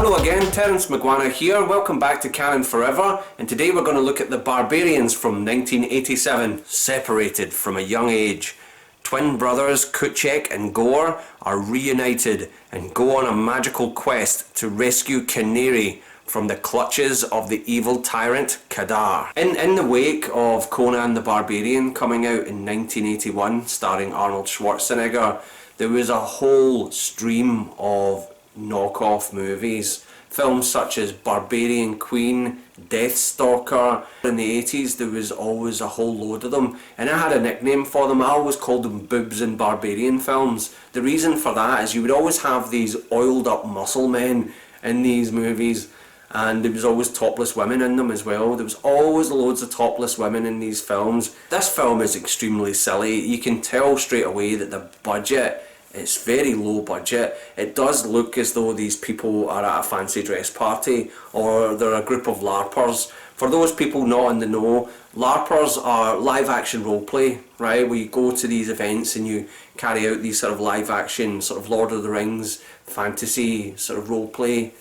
Hello again, Terence McGuana here. Welcome back to Canon Forever, and today we're going to look at the Barbarians from 1987. Separated from a young age, twin brothers Kuchek and Gore are reunited and go on a magical quest to rescue Canary from the clutches of the evil tyrant Kadar. In the wake of Conan the Barbarian coming out in 1981, starring Arnold Schwarzenegger, there was a whole stream of knockoff movies. Films such as Barbarian Queen, Deathstalker. In the 80s there was always a whole load of them, and I had a nickname for them. I always called them Boobs and Barbarian films. The reason for that is you would always have these oiled up muscle men in these movies, and there was always topless women in them as well. There was always loads of topless women in these films. This film is extremely silly. You can tell straight away that the budget, it's very low budget. It does look as though these people are at a fancy dress party or they're a group of LARPers. For those people not in the know, LARPers are live action roleplay, right? Where you go to these events and you carry out these sort of live action, sort of Lord of the Rings, fantasy sort of roleplay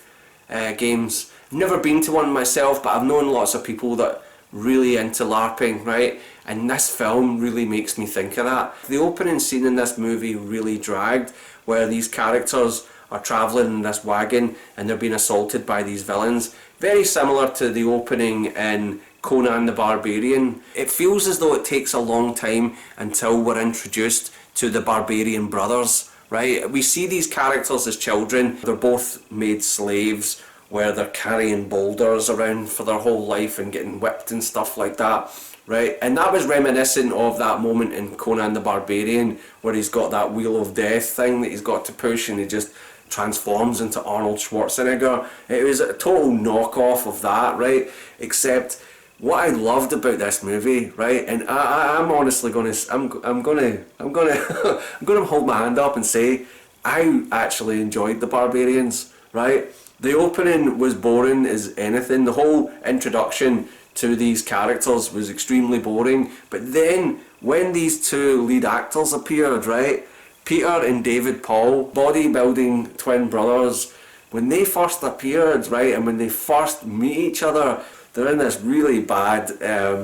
games. I've never been to one myself, but I've known lots of people that really into LARPing, right? And this film really makes me think of that. The opening scene in this movie really dragged, where these characters are travelling in this wagon and they're being assaulted by these villains. Very similar to the opening in Conan the Barbarian. It feels as though it takes a long time until we're introduced to the Barbarian Brothers, right? We see these characters as children. They're both made slaves, where they're carrying boulders around for their whole life and getting whipped and stuff like that, right? And that was reminiscent of that moment in Conan the Barbarian where he's got that wheel of death thing that he's got to push and he just transforms into Arnold Schwarzenegger. It was a total knockoff of that, right? Except what I loved about this movie, right? And I'm honestly gonna I'm gonna hold my hand up and say I actually enjoyed the Barbarians, right? The opening was boring as anything. The whole introduction to these characters was extremely boring. But then, when these two lead actors appeared, right? Peter and David Paul, bodybuilding twin brothers, when they first appeared, right? And when they first meet each other, they're in this really bad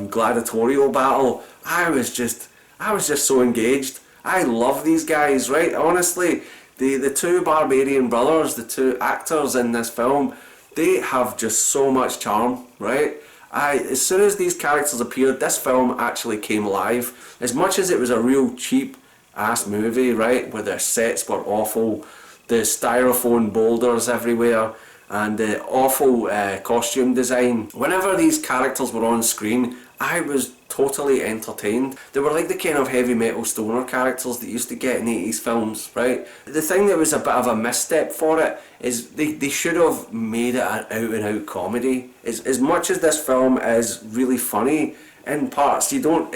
gladiatorial battle. I was just so engaged. I love these guys, right? Honestly. The two Barbarian brothers, the two actors in this film, they have just so much charm, right? As soon as these characters appeared, this film actually came alive. As much as it was a real cheap ass movie, right, where the sets were awful, the styrofoam boulders everywhere, and the awful costume design. Whenever these characters were on screen, I was totally entertained. They were like the kind of heavy metal stoner characters that you used to get in 80s films, right? The thing that was a bit of a misstep for it is they should have made it an out and out comedy. As much as this film is really funny in parts, you don't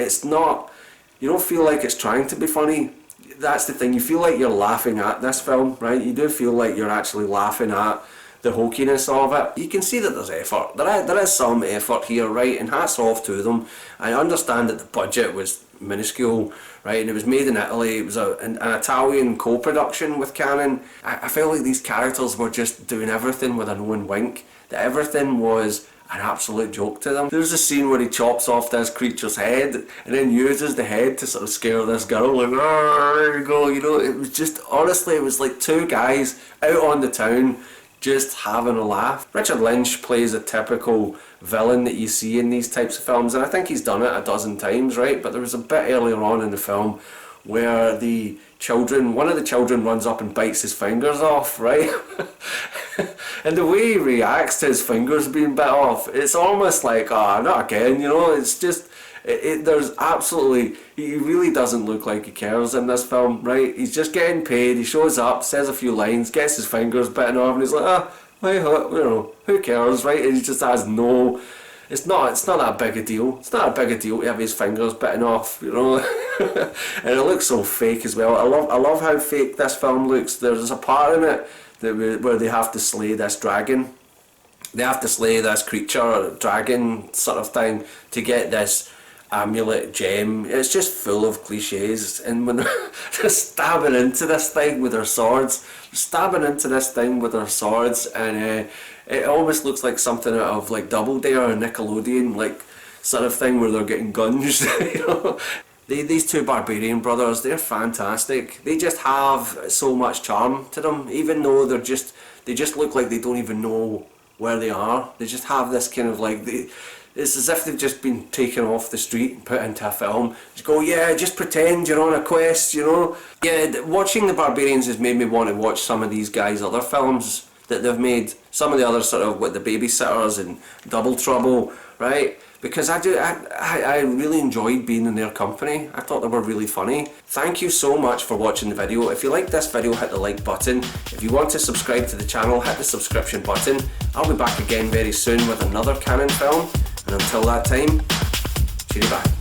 feel like it's trying to be funny. That's the thing, you feel like you're laughing at this film, right? You do feel like you're actually laughing at the hokiness of it. You can see that there's effort. There is some effort here, right? And hats off to them. I understand that the budget was minuscule, right? And it was made in Italy. It was an Italian co-production with Canon. I felt like these characters were just doing everything with a knowing wink. That everything was an absolute joke to them. There's a scene where he chops off this creature's head and then uses the head to sort of scare this girl, like, oh, there you go, you know. It was just, honestly, it was like two guys out on the town just having a laugh. Richard Lynch plays a typical villain that you see in these types of films, and I think he's done it a dozen times, right? But there was a bit earlier on in the film where one of the children runs up and bites his fingers off, right? And the way he reacts to his fingers being bit off, it's almost like, not again, you know. It's just, there's absolutely, he really doesn't look like he cares in this film, right? He's just getting paid, he shows up, says a few lines, gets his fingers bitten off, and he's like, who cares, right? And he just has no, it's not that big a deal. It's not a big a deal to have his fingers bitten off, you know. And it looks so fake as well. I love how fake this film looks. There's a part in it where they have to slay this dragon. They have to slay this creature, dragon sort of thing, to get this amulet gem. It's just full of cliches, and when they're just stabbing into this thing with their swords, and it almost looks like something out of like Double Dare or Nickelodeon, like sort of thing where they're getting gunged. You know, these two Barbarian brothers, they're fantastic. They just have so much charm to them, even though they just look like they don't even know where they are. They just have this kind of like it's as if they've just been taken off the street and put into a film. Just go, yeah, just pretend you're on a quest, you know? Yeah, watching the Barbarians has made me want to watch some of these guys' other films that they've made. Some of the other sort of, with the Babysitters and Double Trouble, right? Because I really enjoyed being in their company. I thought they were really funny. Thank you so much for watching the video. If you liked this video, hit the like button. If you want to subscribe to the channel, hit the subscription button. I'll be back again very soon with another Canon film. And until that time, cheery bye.